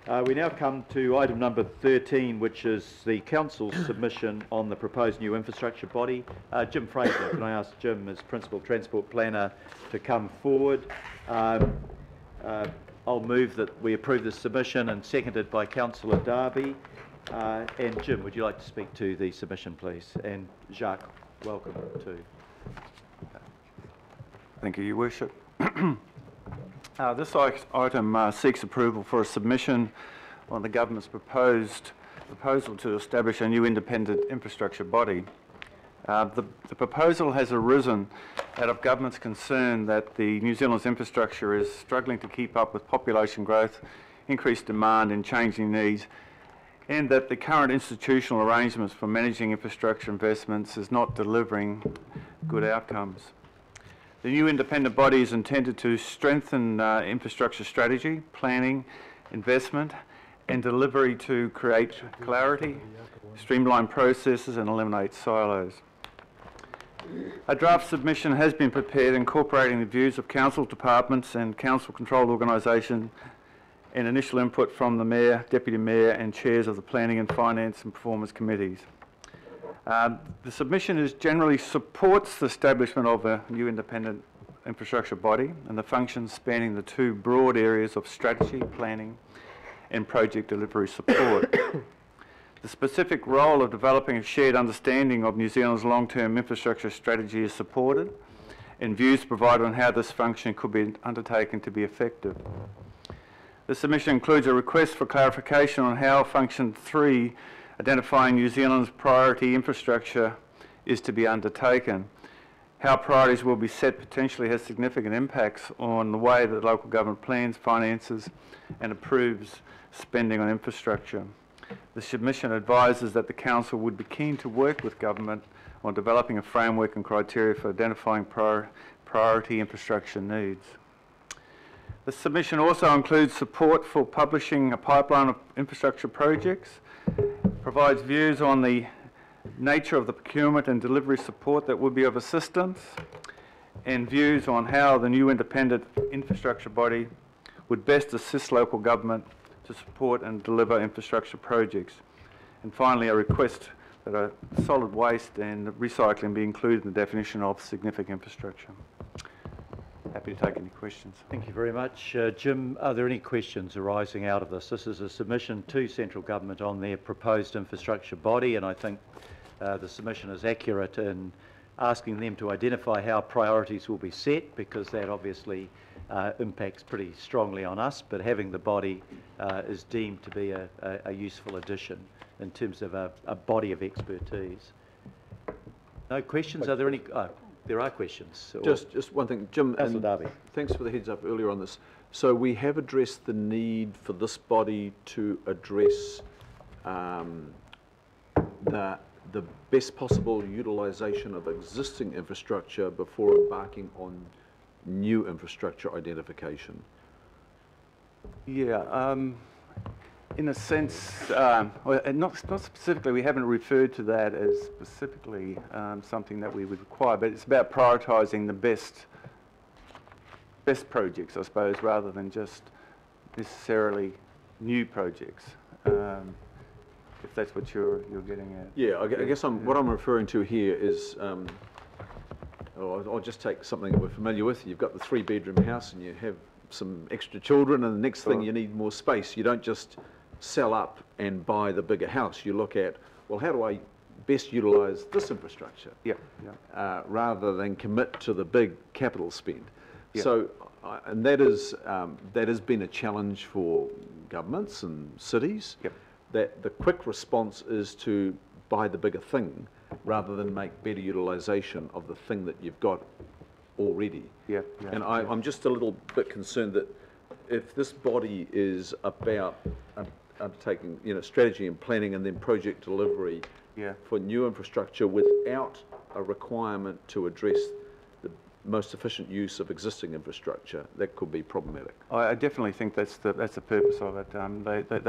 We now come to item number 13, which is the Council's submission on the proposed new infrastructure body. Jim Fraser, can I ask Jim, as Principal Transport Planner, to come forward? I'll move that we approve this submission, and seconded by Councillor Darby. And Jim, would you like to speak to the submission, please? And Jacques, welcome too. Thank you, Your Worship. This item seeks approval for a submission on the Government's proposal to establish a new independent infrastructure body. The proposal has arisen out of Government's concern that the New Zealand's infrastructure is struggling to keep up with population growth, increased demand and changing needs, and that the current institutional arrangements for managing infrastructure investments is not delivering good outcomes. The new independent body is intended to strengthen infrastructure strategy, planning, investment and delivery to create clarity, streamline processes and eliminate silos. A draft submission has been prepared incorporating the views of council departments and council-controlled organisations and initial input from the Mayor, Deputy Mayor and chairs of the Planning and Finance and Performance Committees. The submission generally supports the establishment of a new independent infrastructure body and the functions spanning the two broad areas of strategy, planning and project delivery support. The specific role of developing a shared understanding of New Zealand's long-term infrastructure strategy is supported, and views provided on how this function could be undertaken to be effective. The submission includes a request for clarification on how Function 3, identifying New Zealand's priority infrastructure, is to be undertaken. How priorities will be set potentially has significant impacts on the way that local government plans, finances and approves spending on infrastructure. The submission advises that the Council would be keen to work with Government on developing a framework and criteria for identifying priority infrastructure needs. The submission also includes support for publishing a pipeline of infrastructure projects, provides views on the nature of the procurement and delivery support that would be of assistance, and views on how the new independent infrastructure body would best assist local government to support and deliver infrastructure projects. And finally, a request that solid waste and recycling be included in the definition of significant infrastructure. Happy to take any questions. Thank you very much. Jim, are there any questions arising out of this? This is a submission to central government on their proposed infrastructure body, and I think the submission is accurate in asking them to identify how priorities will be set, because that obviously impacts pretty strongly on us, but having the body is deemed to be a useful addition in terms of a body of expertise. No questions? Are there any? There are questions. Just one thing, Jim, and Darby. Thanks for the heads up earlier on this. So we have addressed the need for this body to address the best possible utilisation of existing infrastructure before embarking on new infrastructure identification. Yeah, in a sense, not specifically, we haven't referred to that as specifically something that we would require, but it's about prioritising the best projects, I suppose, rather than just necessarily new projects. If that's what you're getting at. Yeah, I guess what I'm referring to here is, I'll just take something that we're familiar with. You've got the 3-bedroom house and you have some extra children, and the next thing you need more space. You don't just sell up and buy the bigger house. You look at, well, how do I best utilise this infrastructure? Yeah. Rather than commit to the big capital spend. Yeah. So, and that has been a challenge for governments and cities. Yep. That the quick response is to buy the bigger thing rather than make better utilisation of the thing that you've got already. Yeah. And I'm just a little bit concerned that if this body is about undertaking, strategy and planning and then project delivery for new infrastructure without a requirement to address the most efficient use of existing infrastructure, that could be problematic. I definitely think that's the purpose of it. I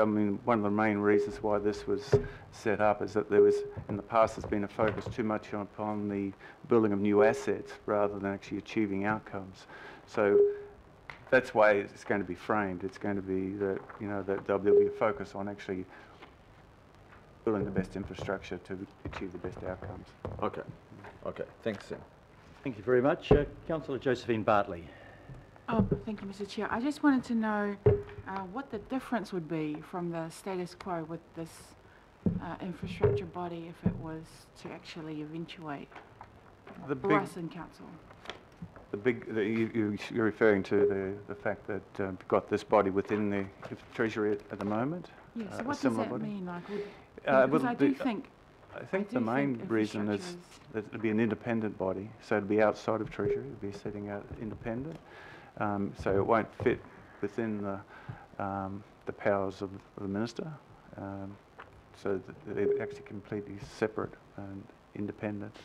mean, one of the main reasons why this was set up is that there was, in the past, there's been a focus too much upon the building of new assets rather than actually achieving outcomes. So that's why it's going to be framed. It's going to be that, you know, that there'll be a focus on actually building the best infrastructure to achieve the best outcomes. Okay, okay, thanks, Sam. Thank you very much. Councillor Josephine Bartley. Oh, thank you, Mr. Chair. I just wanted to know what the difference would be from the status quo with this infrastructure body if it was to actually eventuate for us in council. You're referring to the fact that we've got this body within the Treasury at the moment? Yeah, so what does that mean? Like, well, I think the main reason is that it'd be an independent body, so it'd be outside of Treasury, it'd be sitting out independent, so it won't fit within the powers of the minister, so they're actually completely separate and independent.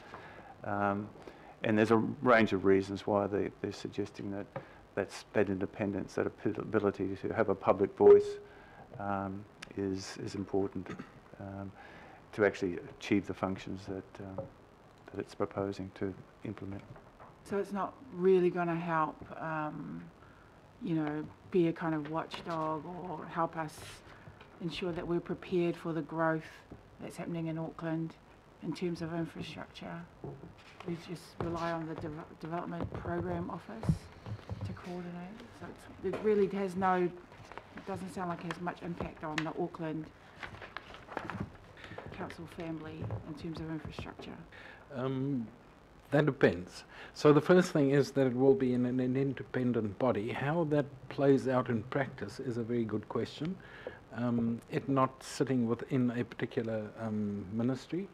And there's a range of reasons why they're suggesting that independence, that ability to have a public voice is important to actually achieve the functions that it's proposing to implement. So it's not really going to help, you know, be a kind of watchdog or help us ensure that we're prepared for the growth that's happening in Auckland in terms of infrastructure. We just rely on the Development Program Office to coordinate. So it really has it doesn't sound like it has much impact on the Auckland council family in terms of infrastructure. That depends. So the first thing is that it will be in an independent body. How that plays out in practice is a very good question. It not sitting within a particular ministry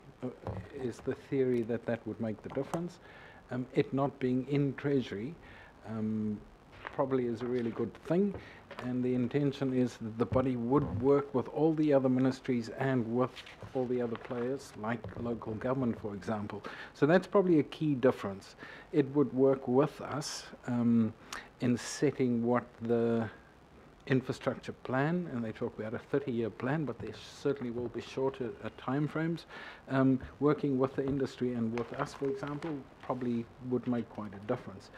is the theory that would make the difference. It not being in Treasury probably is a really good thing, and the intention is that the body would work with all the other ministries and with all the other players, like local government, for example. So that's probably a key difference. It would work with us in setting what the infrastructure plan, and they talk about a 30-year plan, but there certainly will be shorter time frames. Working with the industry and with us, for example, probably would make quite a difference.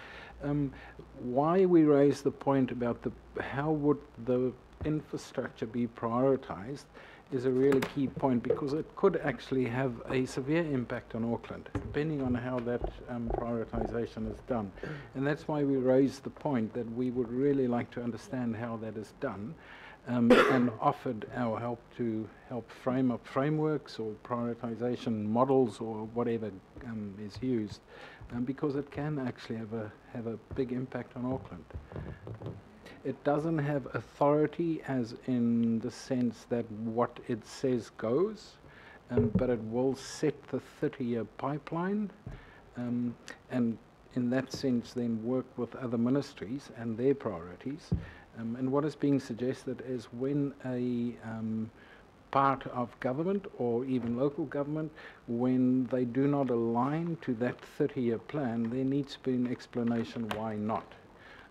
Why we raise the point about how would the infrastructure be prioritized is a really key point, because it could actually have a severe impact on Auckland, depending on how that prioritisation is done. And that's why we raised the point that we would really like to understand how that is done, and offered our help to help frame up frameworks or prioritisation models or whatever is used, because it can actually have a big impact on Auckland. It doesn't have authority as in the sense that what it says goes, but it will set the 30-year pipeline, and in that sense then work with other ministries and their priorities. And what is being suggested is when a part of government or even local government, when they do not align to that 30-year plan, there needs to be an explanation why not.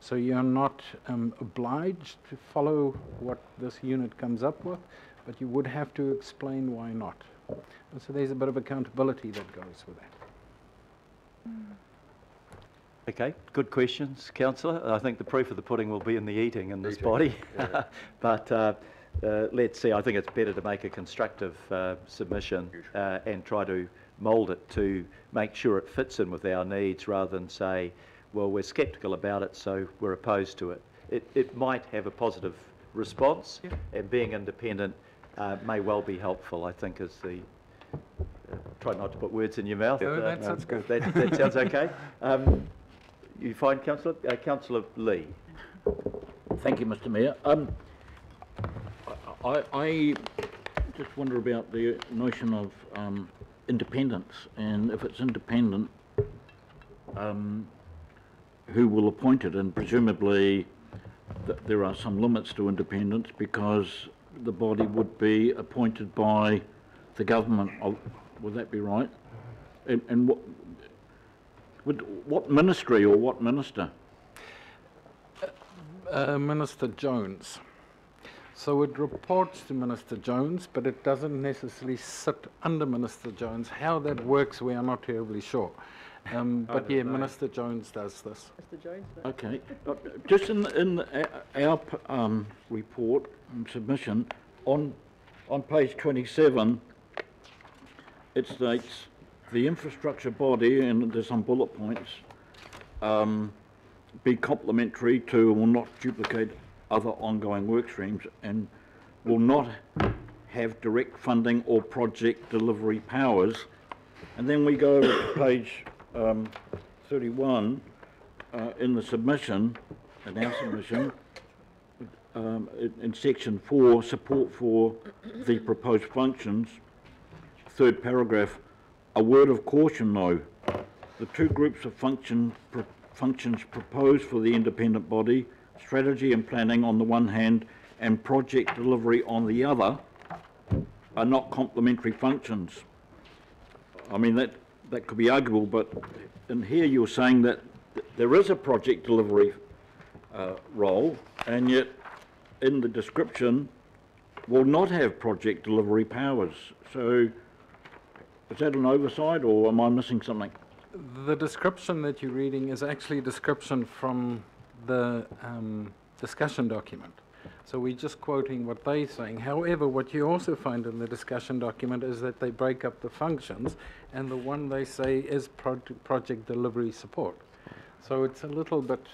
So you're not obliged to follow what this unit comes up with, but you would have to explain why not. And so there's a bit of accountability that goes with that. Okay, good questions, Councillor. I think the proof of the pudding will be in the eating in this body. Yeah. But let's see, I think it's better to make a constructive submission and try to mould it to make sure it fits in with our needs, rather than say, well, we're sceptical about it, so we're opposed to it. It might have a positive response, and being independent may well be helpful, I think, is the... try not to put words in your mouth. Yeah, that sounds good. That sounds okay. You find, Councillor? Councillor Lee. Thank you, Mr Mayor. I just wonder about the notion of independence, and if it's independent, who will appoint it? And presumably there are some limits to independence, because the body would be appointed by the government. Would that be right? And what ministry or what minister? Minister Jones. So it reports to Minister Jones, but it doesn't necessarily sit under Minister Jones. How that works, we are not terribly sure. But yeah, Minister Jones does this. Mr Jones? Okay, just in our report and submission, on page 27, it states the infrastructure body, and there's some bullet points, be complementary to and will not duplicate other ongoing work streams and will not have direct funding or project delivery powers. And then we go to page 31 in the submission, in our submission, in section 4, support for the proposed functions, third paragraph, a word of caution though. The two groups of functions proposed for the independent body, strategy and planning on the one hand and project delivery on the other, are not complementary functions. I mean, that could be arguable, but in here you're saying that there is a project delivery role, and yet in the description will not have project delivery powers. So is that an oversight, or am I missing something? The description that you're reading is actually a description from the discussion document. So we're just quoting what they're saying. However, what you also find in the discussion document is that they break up the functions, and the one they say is project delivery support. So it's a little bit,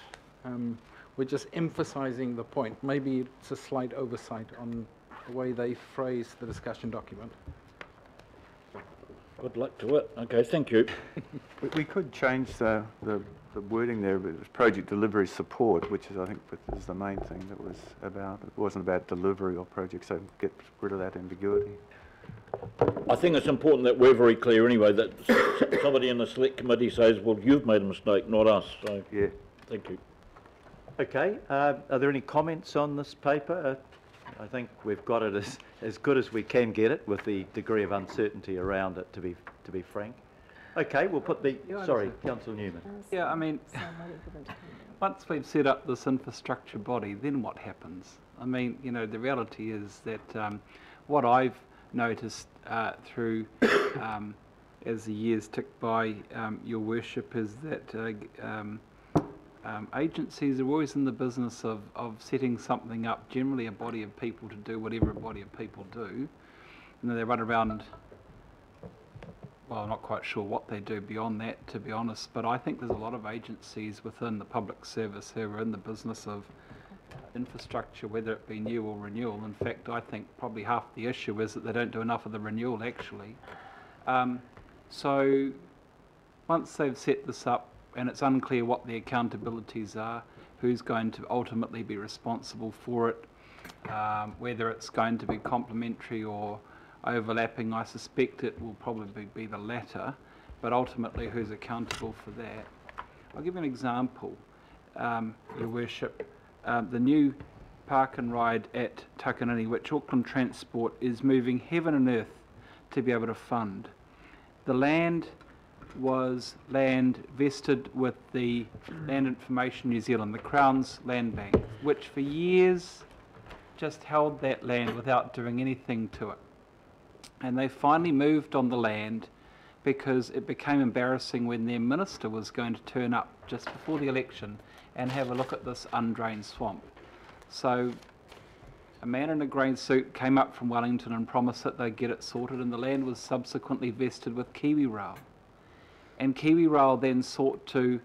we're just emphasizing the point. Maybe it's a slight oversight on the way they phrase the discussion document. Good luck to it. Okay, thank you. We could change the wording there, but it was project delivery support, which is, I think, is the main thing that was about. It wasn't about delivery or project, so get rid of that ambiguity. I think it's important that we're very clear anyway, that somebody in the select committee says, well, you've made a mistake, not us. So, yeah. Thank you. Okay, are there any comments on this paper? I think we've got it as good as we can get it, with the degree of uncertainty around it, to be frank. Okay, we'll put the... Sorry, Councillor Newman. Yeah, I mean, once we've set up this infrastructure body, then what happens? I mean, you know, the reality is that what I've noticed through, as the years tick by, Your Worship, is that agencies are always in the business of setting something up, generally a body of people to do whatever a body of people do. And then they run around, well, I'm not quite sure what they do beyond that, to be honest, but I think there's a lot of agencies within the public service who are in the business of infrastructure, whether it be new or renewal. In fact, I think probably half the issue is that they don't do enough of the renewal, actually. So once they've set this up, and it's unclear what the accountabilities are, who's going to ultimately be responsible for it, whether it's going to be complementary or overlapping, I suspect it will probably be the latter, but ultimately who's accountable for that. I'll give you an example, Your Worship. The new park and ride at Takanini, which Auckland Transport is moving heaven and earth to be able to fund. The land was land vested with the Land Information New Zealand, the Crown's land bank, which for years just held that land without doing anything to it. And they finally moved on the land because it became embarrassing when their minister was going to turn up just before the election and have a look at this undrained swamp. So a man in a green suit came up from Wellington and promised that they'd get it sorted, and the land was subsequently vested with KiwiRail. And KiwiRail then sought to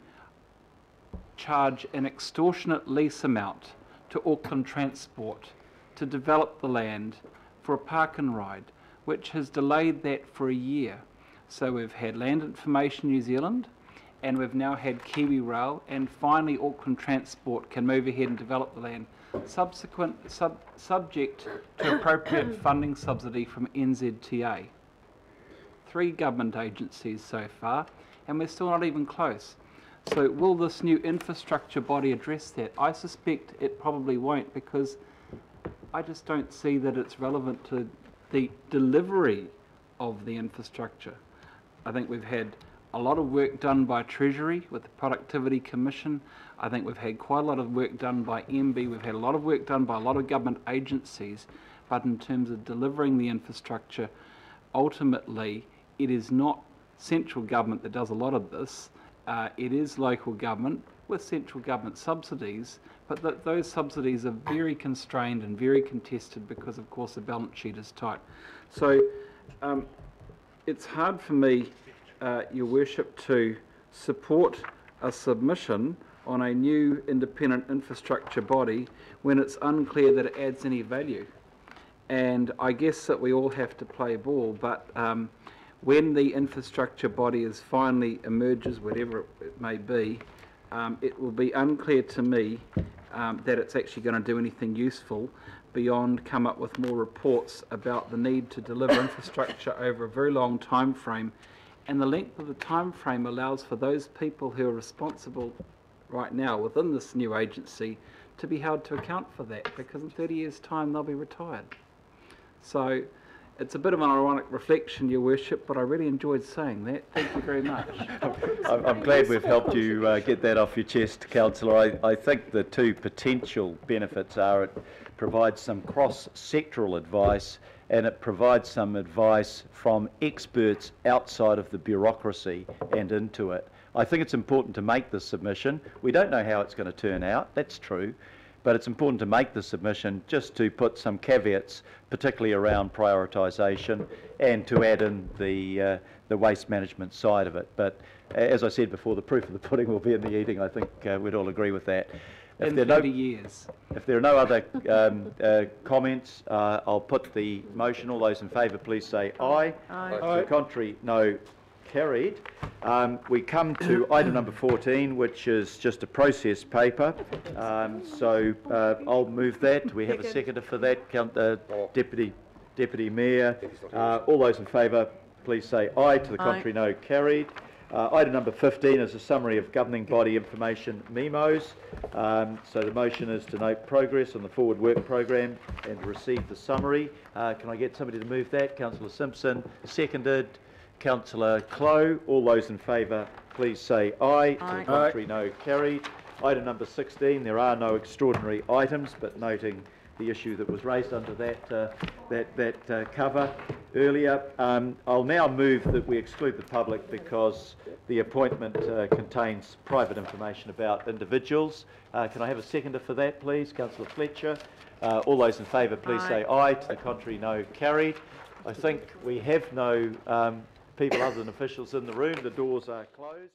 charge an extortionate lease amount to Auckland Transport to develop the land for a park and ride, which has delayed that for a year. So we've had Land Information New Zealand, and we've now had KiwiRail, and finally Auckland Transport can move ahead and develop the land, subject to appropriate funding subsidy from NZTA. 3 government agencies so far, and we're still not even close. So will this new infrastructure body address that? I suspect it probably won't, because I just don't see that it's relevant to the delivery of the infrastructure. I think we've had a lot of work done by Treasury with the Productivity Commission. I think we've had quite a lot of work done by MB. We've had a lot of work done by a lot of government agencies, but in terms of delivering the infrastructure, ultimately it is not central government that does a lot of this. It is local government with central government subsidies, but those subsidies are very constrained and very contested because, of course, the balance sheet is tight. So it's hard for me, Your Worship, to support a submission on a new independent infrastructure body when it's unclear that it adds any value. And I guess that we all have to play ball, but when the infrastructure body is finally emerges, whatever it may be, it will be unclear to me that it's actually going to do anything useful beyond come up with more reports about the need to deliver infrastructure over a very long time frame. And the length of the time frame allows for those people who are responsible right now within this new agency to be held to account for that, because in 30 years' time they'll be retired. So it's a bit of an ironic reflection, Your Worship, but I really enjoyed saying that. Thank you very much. I'm glad we've helped you get that off your chest, Councillor. I think the two potential benefits are it provides some cross-sectoral advice, and it provides some advice from experts outside of the bureaucracy and into it. I think it's important to make this submission. We don't know how it's going to turn out, that's true, but it's important to make the submission just to put some caveats, particularly around prioritisation, and to add in the waste management side of it. But as I said before, the proof of the pudding will be in the eating. I think we'd all agree with that. In 30 years. If there are no other comments, I'll put the motion. All those in favour, please say aye. Aye. To the contrary, no. Carried. We come to item number 14, which is just a process paper. I'll move that. We have a seconder for that. Deputy Mayor. All those in favour, please say aye. To the contrary, no. Carried. Item number 15 is a summary of governing body information memos. So the motion is to note progress on the forward work programme and receive the summary. Can I get somebody to move that? Councillor Simpson, seconded. Councillor Clow. All those in favour, please say aye. Aye. To the contrary, no. Carried. Item number 16, there are no extraordinary items, but noting the issue that was raised under that cover earlier. I'll now move that we exclude the public because the appointment contains private information about individuals. Can I have a seconder for that, please? Councillor Fletcher. All those in favour, please say aye. To the contrary, no. Carried. I think we have no people other than officials in the room. The doors are closed.